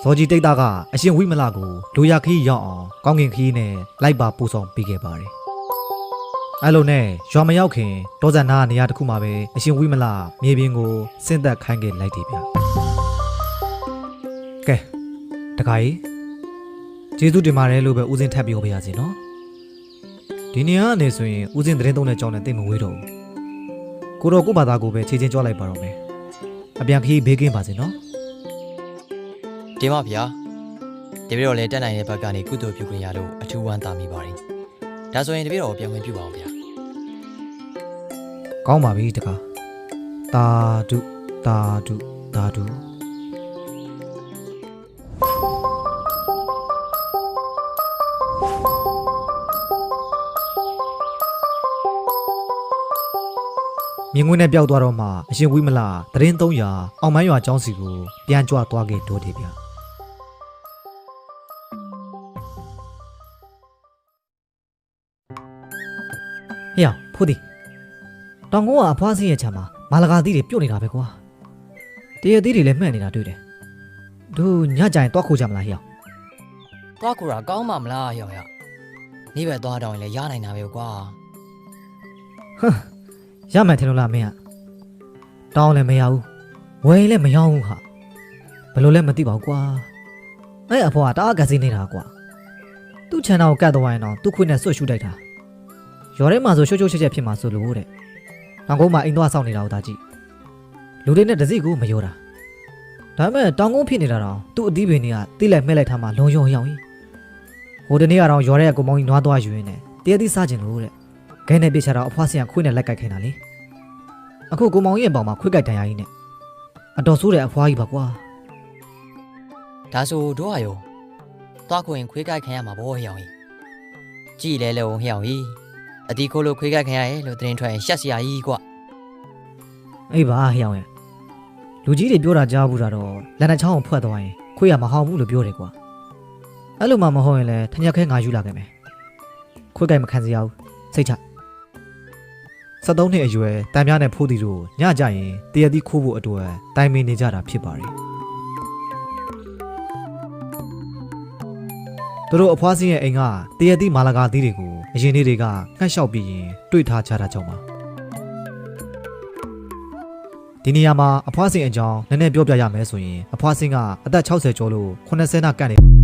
ဇော်ကြီးတိတ်သားကအရှင်ဝိမလကိုလူရခီးရောက်အောင်ကောင်းကင်ခီးနဲ့လိုက်ပါပို့ဆောင်ပေးခဲ့ပါတယ်အဲ့လိုနဲ့ရွာမရောက်ခင်တောဇန်နာနေရာတစ်ခုမှာပဲအရှင်ဝိမလမြေပြင်ကိုဆင့်သက်ခိုင်းခဲ့လိုက်တယ်ဗျကဲတခါကြီးကျေးဇူးတင်ပါတယ်လို့ပဲဦးစင်းထပ်ပြောပေးရစီနော်ဒီနေရာကနေဆိုရင်ဦးစင်းသတင်းသုံးတဲ့ကြောင်းနဲ့တိတ်မဝေးတော့ဘူးကိုတော့ကို့ဘာသာကိုပဲခြေချင်းကြွလိုက်ပါတော့မယ်အပြန်ခီးဘေးကင်းပါစေနော်ဒီမှာဗျာတပည့်တော်လည်းတက်နိုင်တဲ့ဘက်ကနေကုသိုလ်ပြုခွင့်ရလို့အထူးဝမ်းသာမိပါတယ်ဒါဆိုရင်တပည့်တော်ပြန်ဝင်ပြုပါအောင်ဗျာကောင်းပါပြီတကားတာဒုတာဒုတာဒုမြင်းငွေနဲ့ပျောက်သွားတော့မှအရှင်ဝိမလသတင်း300အောင်မိုင်းရွာကျောင်းစီကိုပြန်ကြွသွားခဲ့တိုးတယ်ဗျဟေ့ဖိုးဒီတောင်ကုန်းကအဖွားစင်းရဲ့ခြံမှာမာလကာသီးတွေပြုတ်နေတာပဲကွာတရသီးတွေလည်းမှန်နေတာတွေ့တယ်တို့ညကြရင်တွားခိုးကြမလားဟေ့တွားခိုးတာကောင်းမှမလားဟေ့နေ့ပဲသွားတော့ရင်လည်းရနိုင်တာပဲကွာဟမ်ရမှန်ထင်လို့လားမင်းကတောင်းလည်းမရဘူးဝယ်လည်းမရောဘူးဟာဘယ်လိုလဲမသိပါဘူးကွာအဲ့အဖွားကတအားကစီနေတာကွာသူ့ခြံတော်ကိုကတ်သွားရင်တော့သူ့ခွေးနဲ့ဆွတ်ရှူတိုက်တာရော်ထဲမှာဆိုရှုပ်ရှုပ်ချက်ချက်ဖြစ်မှာဆိုလို့တဲ့တောင်ကုန်းမှာအိမ်သွားစောင့်နေတာကိုဒါကြည့်လူတွေနဲ့တစိကိုမရောတာဒါပေမဲ့တောင်ကုန်းဖြစ်နေတာတော့သူ့အသီးပင်တွေကတိလိုက်မှဲလိုက်ထားမှလုံယုံရောင်ကြီးဟိုတနေ့ကတော့ရော်ထဲကကိုမောင်ကြီးနွားသွားယူရင်းနဲ့တရသီးစားကျင်လို့တဲ့ခဲနဲ့ပြစ်ချတော့အဖွားစင်ကခွေးနဲ့လိုက်ကြိုက်ခိုင်းတာလေအခုကိုမောင်ကြီးရဲ့ပေါင်မှာခွေးကြိုက်တန်ရာကြီးနဲ့အတော်ဆိုးတဲ့အဖွားကြီးပါကွာဒါဆိုတို့ဟာရောသွားခွင်ခွေးကြိုက်ခံရမှာဘောဟေ့ကြည်လဲလဲဟေ့အတီခိုးလို့ခွေးကြိုက်ခံရရဲ့လို့သတင်းထွက်ရင်ရှက်စရာကြီးကွာအေးပါဟေ့ရဲ့လူကြီးတွေပြောတာကြားဘူးတာတော့လက်နဲ့ချောင်းကိုဖွက်သွားရင်ခွေးရမဟောင်းဘူးလို့ပြောတယ်ကွာအဲ့လိုမှမဟုတ်ရင်လည်းထညက်ခဲငါယူလာခဲ့မယ်ခွေးကြိုက်မခံစရာဘူးစိတ်ချ73နှစ်အရွယ်တန်ပြားနဲ့ဖိုးတီတို့ညကြရင်တရသီးခိုးဖို့အတွက်တိုင်ပင်နေကြတာဖြစ်ပါတယ်သူတို့အဖွားစင်းရဲ့အိမ်ကတရသီးမာလကာသီးတွေကိုအရင်နေ့တွေကငှက်လျှောက်ပြီးရင်တွေ့ထားကြတာကြောင့်ပါဒီနေရာမှာအဖွားစင်းအကြောင်းနည်းနည်းပြောပြရမယ်ဆိုရင်အဖွားစင်းကအသက်60ကျော်လို့80နာကန့်နေ